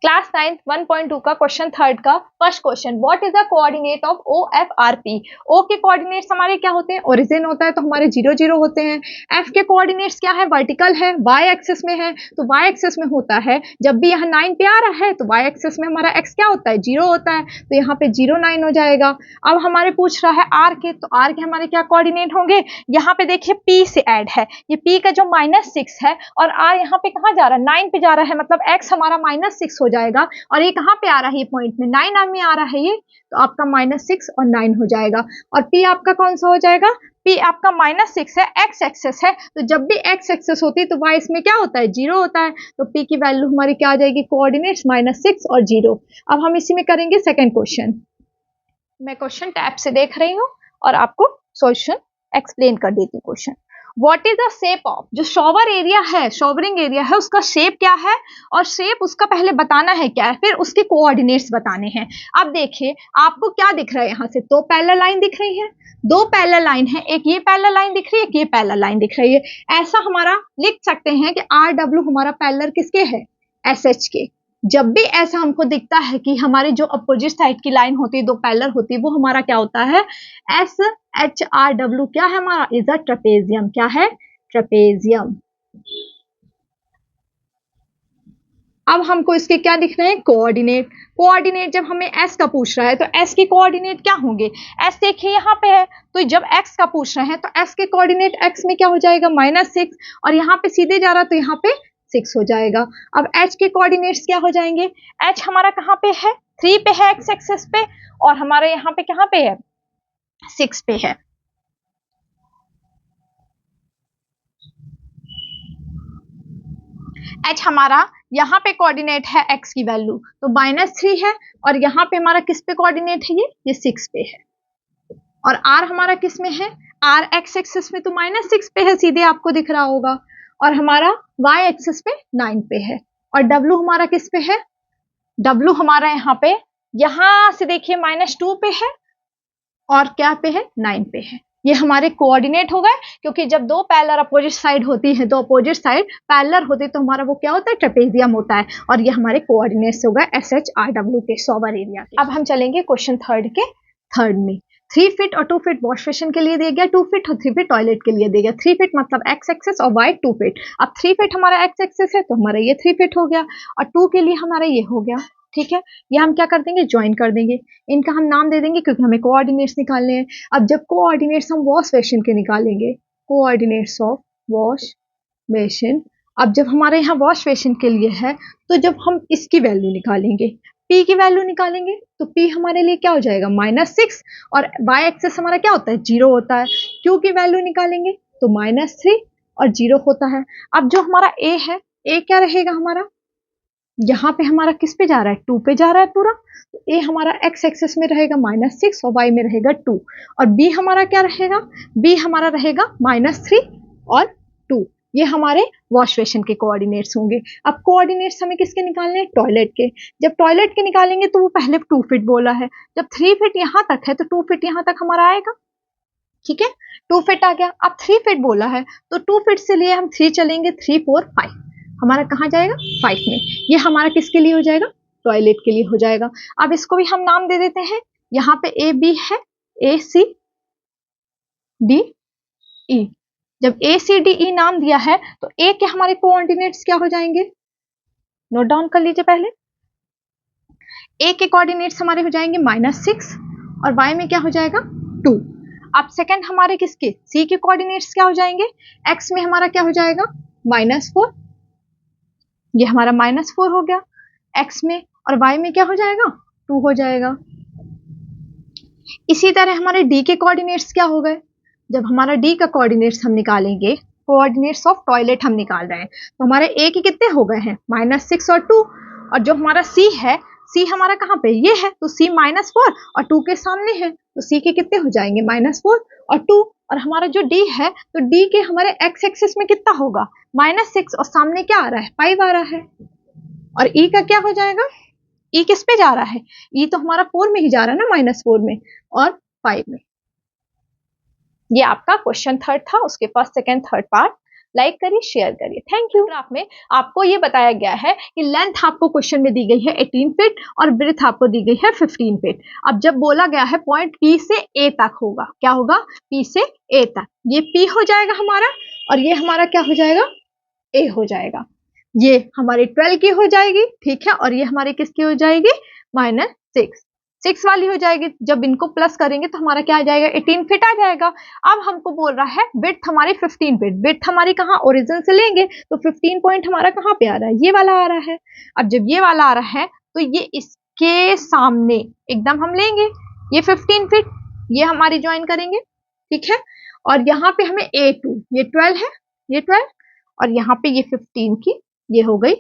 Class 9th 1.2 का question third का first question, what is the coordinate of O F R P. O के coordinates हमारे क्या होते हैं, ओरिजिन होता है तो हमारे 0 0 होते हैं। एफ के कोऑर्डिनेट्स क्या है, वर्टिकल है, वाई एक्सिस में है तो वाई एक्सिस में होता है। जब भी यहाँ 9 पे आ रहा है तो वाई एक्सिस में हमारा एक्स क्या होता है, 0 होता है, तो यहाँ पे 0 9 हो जाएगा। अब हमारे पूछ रहा है आर के, तो आर के हमारे क्या कोऑर्डिनेट होंगे, यहाँ पे देखिए पी से ऐड है, ये पी का जो -6 है और आर यहाँ पे कहाँ जा रहा है, 9 पे जा रहा है, मतलब एक्स हमारा -6 हो जाएगा। और ये कहाँ पे आ रहा है, ये पॉइंट में 9 में आ रहा है ये, तो आपका -6 और 9 हो जाएगा। और P आपका कौन सा हो जाएगा, P आपका -6 है, एक्स एक्सेस है, तो जब भी एक्स एक्सेस होती है तो y इसमें क्या होता है, 0 होता है, तो P की वैल्यू हमारी क्या आ जाएगी, कोऑर्डिनेट्स -6 और 0। अब हम इसी में करेंगे सेकेंड क्वेश्चन। मैं क्वेश्चन टैब से देख रही हूँ और आपको सॉल्यूशन एक्सप्लेन कर देती हूँ। Question, what is the shape of, जो शॉवर एरिया है, शॉवरिंग एरिया है, उसका शेप क्या है, और शेप उसका पहले बताना है क्या है, फिर उसके कोऑर्डिनेट्स बताने हैं। अब देखिए आपको क्या दिख रहा है, यहाँ से दो पैरेलल लाइन दिख रही है, दो पैरेलल लाइन है, एक ये पैरेलल लाइन दिख रही है, एक ये पैरेलल लाइन दिख रही है। ऐसा हमारा लिख सकते हैं कि RW हमारा पैरेलल किसके है, SH के। जब भी ऐसा हमको दिखता है कि हमारी जो अपोजिट साइड की लाइन होती है, दो पैरेलल होती है, वो हमारा क्या होता है, SHRW क्या है हमारा, इज अ ट्रेपेजियम। क्या है, ट्रेपेजियम। अब हमको इसके क्या दिख रहे हैं, कोऑर्डिनेट। कोऑर्डिनेट जब हमें S का पूछ रहा है तो S के कोऑर्डिनेट क्या होंगे, S देखिए यहाँ पे है, तो जब X का पूछ रहे हैं तो S के कोऑर्डिनेट X में क्या हो जाएगा, -6, और यहाँ पे सीधे जा रहा है तो यहाँ पे 6 हो जाएगा। अब H के कोऑर्डिनेट्स क्या हो जाएंगे, H हमारा कहाँ पे है, 3 पे है एक्स एक्सिस पे, और हमारे यहाँ पे कहाँ पे है, 6 पे है। H हमारा यहाँ पे कोऑर्डिनेट है x की वैल्यू तो -3 है, और यहाँ पे हमारा किस पे कोऑर्डिनेट है, ये 6 पे है। और R हमारा किस में है, R x एक्सिस में तो -6 पे है, सीधे आपको दिख रहा होगा, और हमारा y एक्सिस पे 9 पे है। और W हमारा किस पे है, W हमारा यहाँ से देखिए -2 पे है, और क्या पे है, 9 पे है। ये हमारे कोऑर्डिनेट हो गए, क्योंकि जब दो पैरेलल अपोजिट साइड होती है, दो अपोजिट साइड पैरेलल होती है, तो हमारा वो क्या होता है, ट्रेपेजियम होता है, और ये हमारे कोऑर्डिनेट्स हो गए SHRW के शॉवर एरिया के। अब हम चलेंगे क्वेश्चन थर्ड के, थर्ड में 3 फीट और 2 फीट वॉश बेसिन के लिए दिया गया, 2 फीट और 3 फीट टॉयलेट के लिए दिया गया। 3 फीट मतलब एक्स एक्सिस और वाई 2 फीट। अब 3 फीट हमारा एक्स एक्सिस है तो हमारा ये 3 फीट हो गया, और 2 के लिए हमारा ये हो गया। ठीक है, ये हम क्या कर देंगे, ज्वाइन कर देंगे, इनका हम नाम दे देंगे क्योंकि हमें कोऑर्डिनेट्स निकालने हैं। अब जब कोऑर्डिनेट्स हम वॉश बेसिन के निकालेंगे, कोऑर्डिनेट्स ऑफ वॉश बेसिन, अब जब हमारे यहाँ वॉश बेसिन के लिए है तो जब हम इसकी वैल्यू निकालेंगे, P की वैल्यू निकालेंगे, तो P हमारे लिए क्या हो जाएगा, -6, और y एक्सिस हमारा क्या होता है, 0 होता है। Q की वैल्यू निकालेंगे तो -3 और 0 होता है। अब जो हमारा A है, A क्या रहेगा हमारा, यहाँ पे हमारा किस पे जा रहा है, 2 पे जा रहा है पूरा, तो A हमारा x एक्सिस में रहेगा -6 और y में रहेगा 2, और B हमारा क्या रहेगा, B हमारा रहेगा -3 और 2। ये हमारे वॉश बेसिन के कोऑर्डिनेट्स होंगे। अब कोऑर्डिनेट्स हमें किसके निकालने हैं, टॉयलेट के। जब टॉयलेट के निकालेंगे तो वो पहले 2 फीट बोला है, जब 3 फीट यहाँ तक है तो 2 फीट यहाँ तक हमारा आएगा। ठीक है, 2 फीट आ गया। अब 3 फीट बोला है तो 2 फीट से लिए हम 3 चलेंगे, 3 4 5 हमारा कहाँ जाएगा, 5 में। ये हमारा किसके लिए हो जाएगा, टॉयलेट के लिए हो जाएगा। अब इसको भी हम नाम दे देते हैं, यहाँ पे ए बी है, ए सी डी ई। जब ए सी डी ई नाम दिया है तो ए के हमारे कोऑर्डिनेट्स क्या हो जाएंगे, नोट डाउन कर लीजिए पहले। ए के कोऑर्डिनेट्स हमारे हो जाएंगे -6 और वाई में क्या हो जाएगा, 2। अब सेकंड हमारे किसके, सी के कोऑर्डिनेट्स क्या हो जाएंगे, एक्स में हमारा क्या हो जाएगा, -4, ये हमारा -4 हो गया x में, और y में क्या हो जाएगा, 2 हो जाएगा। इसी तरह हमारे d के कोऑर्डिनेट्स क्या हो गए, जब हमारा d का कोऑर्डिनेट्स हम निकालेंगे, कोऑर्डिनेट्स ऑफ टॉयलेट हम निकाल रहे हैं, तो हमारे a के कितने हो गए हैं, -6 और 2, और जो हमारा c है, c हमारा कहाँ पे, ये है, तो c -4 और 2 के सामने है, तो c के कितने हो जाएंगे, -4 और 2, और हमारा जो d है, तो d के हमारे x एक्सिस में कितना होगा, -6, और सामने क्या आ रहा है, 5 आ रहा है। और e का क्या हो जाएगा, e किस पे जा रहा है, e तो हमारा 4 में ही जा रहा है ना, -4 में और 5 में। ये आपका क्वेश्चन थर्ड था, उसके first second third part like करिए, शेयर करिए। Thank you. ग्राफ में आपको ये बताया गया है कि लेंथ आपको क्वेश्चन में दी गई है 18 फीट और ब्रेथ आपको दी गई है 15 फीट। अब जब बोला गया है पॉइंट P से A तक होगा, क्या होगा, P से A तक, ये P हो जाएगा हमारा और ये हमारा क्या हो जाएगा, A हो जाएगा। ये हमारी 12 की हो जाएगी, ठीक है, और ये हमारी किसकी हो जाएगी, -6 वाली हो जाएगी। जब इनको प्लस करेंगे तो हमारा क्या आ जाएगा, 18 फीट आ जाएगा। अब हमको बोल रहा है विड्थ हमारी 15 फीट, विड्थ हमारी कहाँ, ओरिजिन से लेंगे तो 15 पॉइंट हमारा कहाँ पे आ रहा है, ये वाला आ रहा है। अब जब ये वाला आ रहा है तो ये इसके सामने एकदम हम लेंगे, ये 15 फीट ये हमारी ज्वाइन करेंगे, ठीक है, और यहाँ पे हमें A2, ये 12 है, ये 12 और यहाँ पे ये 15 की, ये हो गई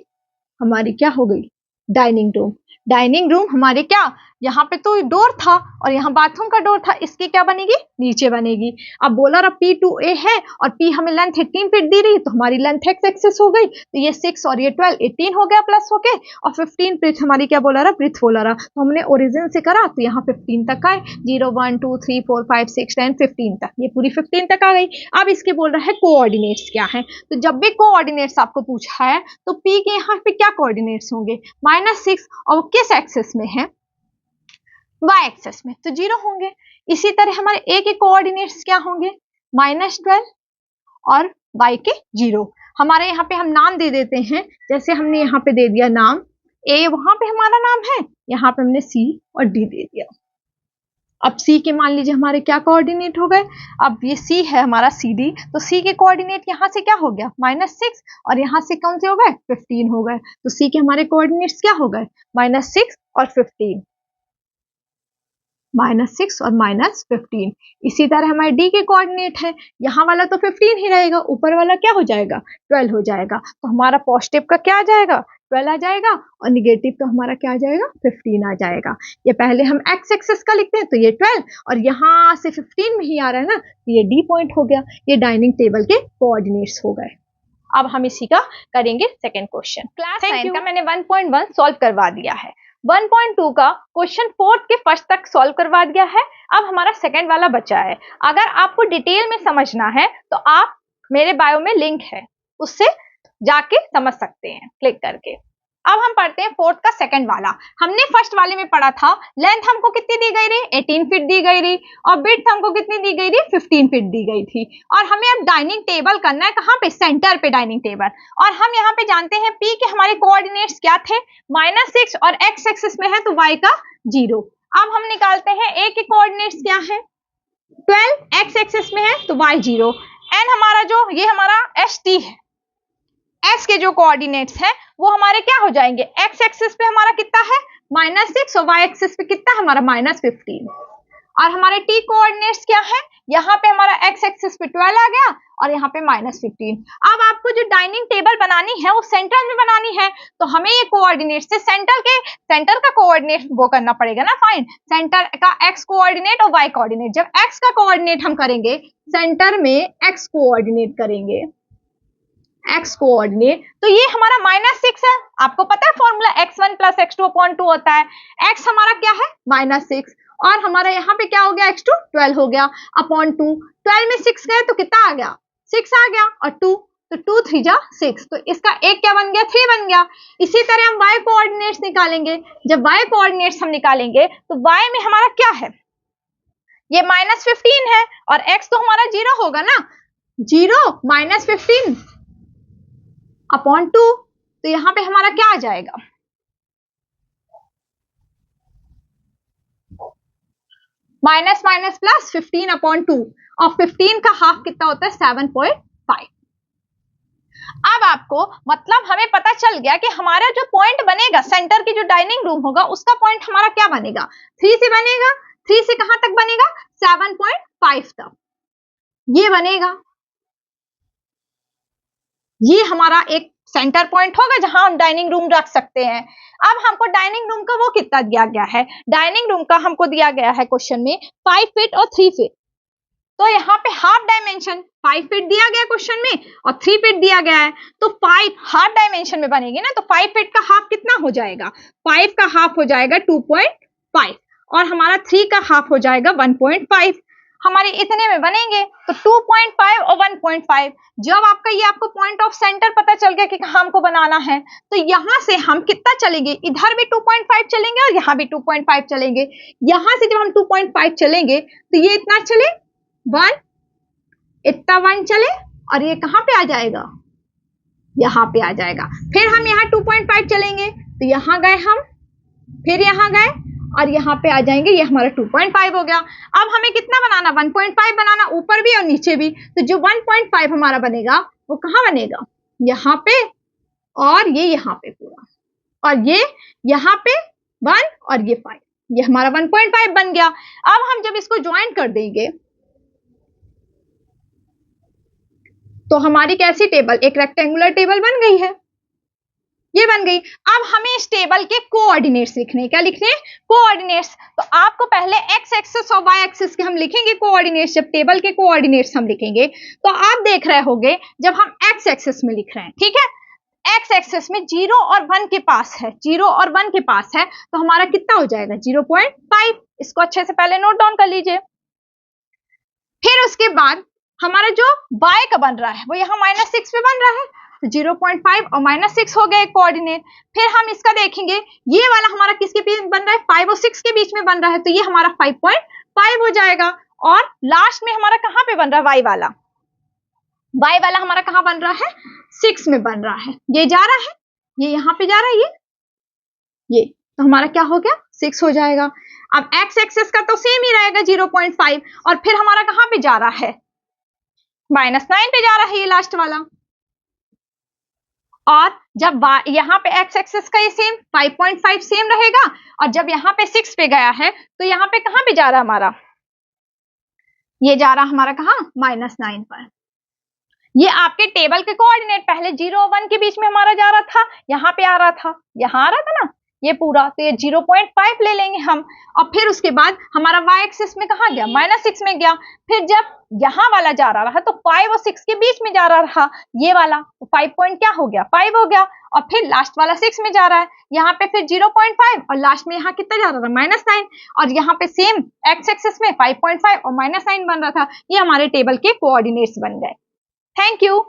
हमारी, क्या हो गई, डाइनिंग रूम। डाइनिंग रूम हमारे क्या, यहाँ पे तो डोर था और यहाँ बाथरूम का डोर था, इसकी क्या बनेगी, नीचे बनेगी। अब बोला रहा P2A है और P हमें लेंथ 18 फीट दी रही, तो हमारी लेंथ एक्स एक्सिस हो गई, तो ये 6 और ये 12 18 हो गया प्लस होके, और 15 फीट हमारी क्या बोला रहा, ब्रेथ बोला रहा, तो हमने ओरिजिन से करा तो यहाँ 15 तक आए, 0 1 2 3 4 5 6 10 15 तक, ये पूरी 15 तक आ गई। अब इसके बोल रहा है कोऑर्डिनेट्स क्या है, तो जब भी कोऑर्डिनेट्स आपको पूछा है तो P के यहाँ पे क्या कोऑर्डिनेट्स होंगे, -6, और किस एक्सिस में है, y एक्सिस में, तो 0 होंगे। इसी तरह हमारे a के कोऑर्डिनेट्स क्या होंगे, -12 और y के 0। हमारे यहाँ पे हम नाम दे देते हैं, जैसे हमने यहाँ पे दे दिया नाम a, वहां पे हमारा नाम है, यहाँ पे हमने c और d दे दिया। अब c के मान लीजिए हमारे क्या कोऑर्डिनेट हो गए, अब ये c है हमारा CD, तो c के कोऑर्डिनेट यहाँ से क्या हो गया, -6 और यहाँ से कौन से हो गए, 15 हो गए, तो c के हमारे कोऑर्डिनेट्स क्या हो गए, -6 और 15, -6 और -15। इसी तरह हमारे D के कोऑर्डिनेट है, यहाँ वाला तो 15 ही रहेगा, ऊपर वाला क्या हो जाएगा, 12 हो जाएगा, तो हमारा पॉजिटिव का क्या आ जाएगा, 12 आ जाएगा, और निगेटिव तो हमारा क्या आ जाएगा, 15 आ जाएगा। ये पहले हम एक्स एक्सिस का लिखते हैं, तो ये 12 और यहाँ से 15 में ही आ रहा है ना, तो ये D पॉइंट हो गया, ये डाइनिंग टेबल के कोऑर्डिनेट्स हो गए। अब हम इसी का करेंगे सेकेंड क्वेश्चन। क्लास 9 का मैंने 1.1 सॉल्व करवा दिया है, 1.2 का क्वेश्चन 4th के फर्स्ट तक सॉल्व करवा दिया है। अब हमारा सेकंड वाला बचा है। अगर आपको डिटेल में समझना है तो आप मेरे बायो में लिंक है, उससे जाके समझ सकते हैं क्लिक करके। अब हम पढ़ते हैं 4th का सेकंड वाला। हमने फर्स्ट वाले में पढ़ा था लेंथ हमको कितनी दी गई रही, 18 फीट दी गई रही, और विड्थ हमको कितनी दी गई रही, 15 फीट दी गई थी, और हमें अब डाइनिंग टेबल करना है, कहाँ पे, सेंटर पे डाइनिंग टेबल। और हम यहाँ पे जानते हैं P के हमारे कोऑर्डिनेट्स क्या थे, -6 और x एक्सिस में है तो y का 0। अब हम निकालते हैं A के कोऑर्डिनेट्स क्या है, 12 x एक्सिस में है तो y 0, n हमारा जो ये हमारा ST है, x के जो कोऑर्डिनेट्स हैं वो हमारे क्या हो जाएंगे, x एक्सिस पे हमारा कितना है, -6 और y एक्सिस पे कितना है हमारा, -15। और हमारे t कोऑर्डिनेट्स क्या है, यहाँ पे हमारा x एक्सिस पे 12 आ गया और यहाँ पे -15। अब आपको जो डाइनिंग टेबल बनानी है वो सेंटर में बनानी है, तो हमें ये कोऑर्डिनेट से सेंटर का कोऑर्डिनेट वो करना पड़ेगा ना, फाइंड सेंटर का x कोऑर्डिनेट और y कोऑर्डिनेट। जब x का कोऑर्डिनेट हम करेंगे सेंटर में x कोऑर्डिनेट करेंगे, x कोऑर्डिनेट, तो ये हमारा -6 है। आपको पता है फॉर्मूला x1 + x2/2 होता है, x हमारा क्या है, -6, और हमारा यहाँ पे क्या हो गया, x2 12 हो गया अपॉन 2, 12 में 6 गए तो कितना आ गया, 6 आ गया, और 2 तो 2 3 जा 6, तो इसका एक क्या बन गया, 3 बन गया। इसी तरह हम y कोऑर्डिनेट्स निकालेंगे। जब y कोऑर्डिनेट्स हम निकालेंगे तो y में हमारा क्या है, ये -15 है, और x तो हमारा 0 होगा ना, 0 -15 अपॉन 2, तो यहाँ पे हमारा क्या आ जाएगा, -15/2, और 15 का हाफ कितना होता है, 7.5। अब आपको मतलब हमें पता चल गया कि हमारा जो पॉइंट बनेगा सेंटर की जो डाइनिंग रूम होगा उसका पॉइंट हमारा क्या बनेगा, 3 से बनेगा। 3 से कहां तक बनेगा, 7.5 तक ये बनेगा। ये हमारा एक सेंटर पॉइंट होगा जहां हम डाइनिंग रूम रख सकते हैं। अब हमको डाइनिंग रूम का वो कितना दिया गया है, डाइनिंग रूम का हमको दिया गया है क्वेश्चन में 5 फीट और 3 फीट, तो यहाँ पे हाफ डायमेंशन 5 फीट दिया गया क्वेश्चन में और 3 फीट दिया गया है, तो 5 हाफ डायमेंशन में बनेगी ना, तो 5 फीट का हाफ कितना हो जाएगा, 5 का हाफ हो जाएगा 2.5, और हमारा 3 का हाफ हो जाएगा 1.5। हमारे इतने में बनेंगे। तो 2.5 और 1.5, जब आपका ये आपको पॉइंट ऑफ सेंटर पता चल गया कि कहाँ हमको बनाना है, तो यहां से हम कितना चलेंगे, इधर भी 2.5 चलेंगे और यहाँ भी 2.5 चलेंगे। यहां से जब हम 2.5 चलेंगे तो ये इतना चले 1, इतना 1 चले और ये कहाँ पे आ जाएगा, यहाँ पे आ जाएगा। फिर हम यहाँ 2.5 चलेंगे तो यहाँ गए हम, फिर यहाँ गए और यहाँ पे आ जाएंगे, ये हमारा 2.5 हो गया। अब हमें कितना बनाना, 1.5 बनाना, ऊपर भी और नीचे भी। तो जो 1.5 हमारा बनेगा वो कहाँ बनेगा, यहाँ पे और ये यहाँ पे पूरा, और ये यहाँ पे 1 और ये 5, ये हमारा 1.5 बन गया। अब हम जब इसको ज्वाइन कर देंगे तो हमारी कैसी टेबल, एक रेक्टेंगुलर टेबल बन गई है, ये बन गई। अब हमें इस टेबल के कोऑर्डिनेट्स लिखने, क्या लिखने, कोऑर्डिनेट्स। तो आपको पहले एक्स एक्सिस और वाई एक्सिस के हम लिखेंगे कोऑर्डिनेट्स। जब टेबल के कोऑर्डिनेट्स हम लिखेंगे तो आप देख रहे होंगे, जब हम एक्स एक्सिस में लिख रहे हैं, ठीक है, एक्स एक्सिस में 0 और 1 के पास है, 0 और 1 के पास है, तो हमारा कितना हो जाएगा 0.5। इसको अच्छे से पहले नोट डाउन कर लीजिए। फिर उसके बाद हमारा जो y का बन रहा है वो यहाँ -6 पे बन रहा है, तो 0.5 और -6 हो गया एक कोऑर्डिनेट। फिर हम इसका देखेंगे, ये वाला हमारा किसके बीच बन रहा है, 5 और 6 के बीच में बन रहा है, तो ये हमारा 5.5 हो जाएगा। और लास्ट में हमारा कहाँ पे बन रहा है, y वाला हमारा कहाँ बन रहा है, 6 में बन रहा है। ये जा रहा है, ये यहाँ पे जा रहा है, ये तो हमारा क्या हो गया, 6 हो जाएगा। अब x एक्सिस का तो सेम ही रहेगा 0.5, और फिर हमारा कहाँ पे जा रहा है, -9 पे जा रहा है ये लास्ट वाला। और जब यहाँ पे x एक्सिस का ये सेम 5.5 सेम रहेगा, और जब यहाँ पे 6 पे गया है तो यहाँ पे कहाँ पे जा रहा है हमारा, ये जा रहा हमारा कहाँ, -9 पर। ये आपके टेबल के कोऑर्डिनेट पहले 0 और 1 के बीच में हमारा जा रहा था, यहाँ पे आ रहा था, यहाँ आ रहा था ना ये पूरा, तो ये 0.5 ले लेंगे हम। और फिर उसके बाद हमारा y एक्सिस में कहाँ गया, -6 में गया। फिर जब यहाँ वाला जा रहा है तो 5 और 6 के बीच में जा रहा था ये वाला, तो 5 पॉइंट क्या हो गया, 5 हो गया। और फिर लास्ट वाला 6 में जा रहा है, यहाँ पे फिर 0.5 और लास्ट में यहाँ कितना जा रहा था, -9, और यहाँ पे सेम x एक्सिस में 5.5 और -9 बन रहा था। ये हमारे टेबल के कोऑर्डिनेट्स बन गए। Thank you.